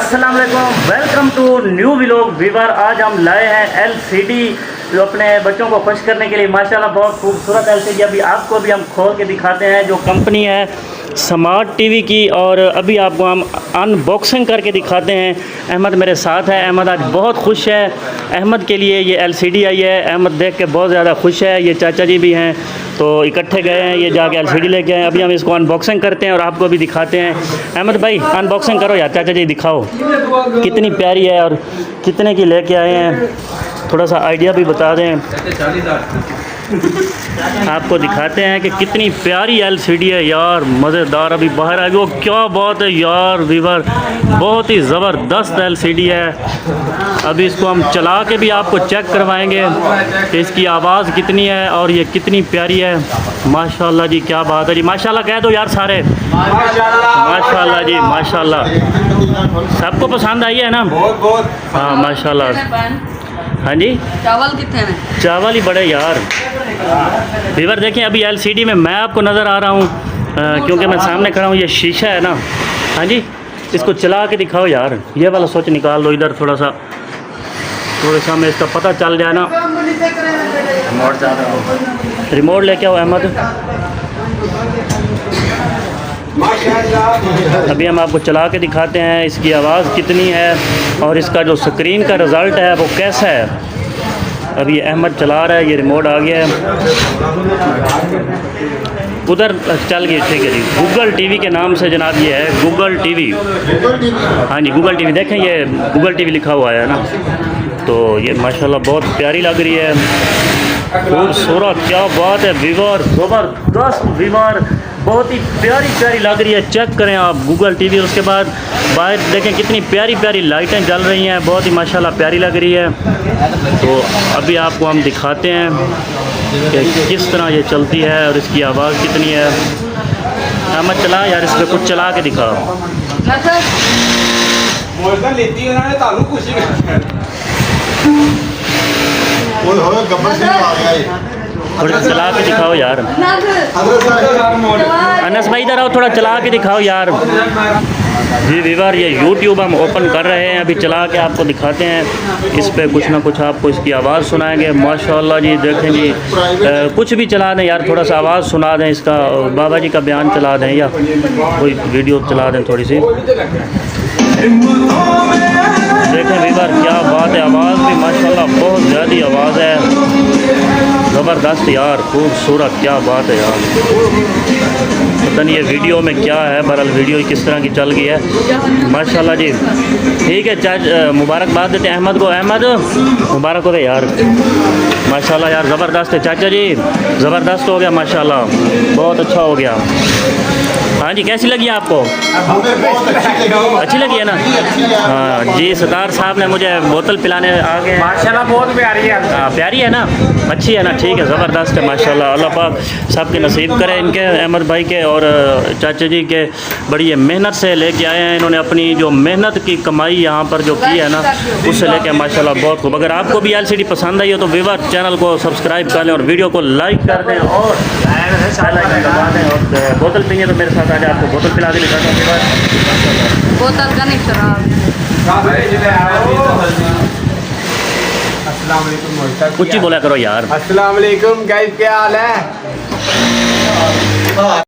अस्सलाम वालेकुम, welcome to new vlog viewer. आज हम लाए हैं एलसीडी जो अपने बच्चों को खुश करने के लिए माशाल्लाह बहुत खूबसूरत एलसीडी अभी आपको भी हम खोल के दिखाते हैं। जो कंपनी है स्मार्ट टीवी की, और अभी आपको हम अनबॉक्सिंग करके दिखाते हैं। अहमद मेरे साथ है, अहमद आज बहुत खुश है। अहमद के लिए ये एलसीडी आई है, अहमद देख के बहुत ज़्यादा खुश है। ये चाचा जी भी हैं तो इकट्ठे गए हैं, ये जाके एलसीडी लेके आए। अभी हम इसको अनबॉक्सिंग करते हैं और आपको भी दिखाते हैं। अहमद भाई अनबॉक्सिंग करो यार, चाचा जी दिखाओ कितनी प्यारी है और कितने की लेके आए हैं, थोड़ा सा आइडिया भी बता दें। आपको दिखाते हैं कि कितनी प्यारी एलसीडी है यार, मज़ेदार। अभी बाहर आ गई, वो क्या बात है यार वीवर, बहुत ही ज़बरदस्त एलसीडी है। अभी इसको हम चला के भी आपको चेक करवाएंगे कि इसकी आवाज़ कितनी है और ये कितनी प्यारी है। माशाल्लाह जी, क्या बात है जी, माशाल्लाह कह दो यार सारे, माशाल्लाह जी माशाल्लाह। सबको पसंद आई है ना? हाँ माशाल्लाह। हाँ जी, चावल कितने हैं? चावल ही बड़े यार। वीवर देखें, अभी एलसीडी में मैं आपको नज़र आ रहा हूँ क्योंकि मैं सामने खड़ा हूँ, ये शीशा है ना। हाँ जी, इसको चला के दिखाओ यार, ये वाला स्विच निकाल दो इधर, थोड़ा सा में इसका पता चल जाए ना। रिमोट लेके आओ अहमद। अभी हम आपको चला के दिखाते हैं इसकी आवाज़ कितनी है और इसका जो स्क्रीन का रिज़ल्ट है वो कैसा है। अभी ये अहमद चला रहा है, ये रिमोट आ गया है उधर, चल गई, ठीक है जी। गूगल टीवी के नाम से जनाब ये है, गूगल टीवी। हाँ जी, गूगल टीवी देखें, ये गूगल टीवी लिखा हुआ है ना। तो ये माशाल्लाह बहुत प्यारी लग रही है, खूबसूरत, क्या बात है वीवर, ज़बरदस्त वीवर, बहुत ही प्यारी प्यारी लग रही है। चेक करें आप गूगल टीवी। उसके बाद बाहर देखें कितनी प्यारी प्यारी लाइटें जल रही हैं, बहुत ही माशाल्लाह प्यारी लग रही है। तो अभी आपको हम दिखाते हैं कि किस तरह ये चलती है और इसकी आवाज़ कितनी है। अहमद चला यार, इस पर कुछ चला के दिखा। थोड़ा चला के दिखाओ यार, अनस भाई इधर आओ, थोड़ा चला के दिखाओ यार। जी वीवर, ये यूट्यूब हम ओपन कर रहे हैं, अभी चला के आपको दिखाते हैं। इस पे कुछ ना कुछ आपको इसकी आवाज़ सुनाएंगे। माशाल्लाह जी, देखें जी, कुछ भी चला दें यार, थोड़ा सा आवाज़ सुना दें इसका, बाबा जी का बयान चला दें या कोई वीडियो चला दें थोड़ी सी। देखें वीवर, क्या बात है, आवाज़ भी माशाल्लाह बहुत ज़्यादा आवाज़ है, ज़बरदस्त यार, खूबसूरत, क्या बात है यार। पता नहीं ये वीडियो में क्या है, बहरहाल वीडियो किस तरह की चल गई है। माशाल्लाह जी, ठीक है, मुबारकबाद देते हैं अहमद को। अहमद मुबारक हो गए यार, माशाल्लाह यार, ज़बरदस्त है चाचा जी, ज़बरदस्त हो गया माशाल्लाह, बहुत अच्छा हो गया। हाँ जी, कैसी लगी आपको? अच्छी लगी है ना? हाँ जी, सतार साहब ने मुझे बोतल पिलाने आ गए, माशाल्लाह बहुत प्यारी है। हाँ प्यारी है ना, अच्छी है ना, ठीक है, ज़बरदस्त है माशाल्लाह। अल्लाह पाक सबके नसीब करे, इनके अहमद भाई के और चाचा जी के। बड़ी मेहनत से लेके आए हैं इन्होंने, अपनी जो मेहनत की कमाई यहाँ पर जो की है ना, उससे लेके माशाल्लाह बहुत खूब। अगर आपको भी एलसीडी पसंद आई हो तो वीवर चैनल को सब्सक्राइब कर लें और वीडियो को लाइक कर दें और दबा दें। और बोतल पीनी है तो मेरे साथ आज आपको बोतल पिला के दिखाता हूँ वीवर। बोतल का नहीं शराब। कुछ ही बोला करो यार। अस्सलाम वालेकुम गाइस, क्या हाल है?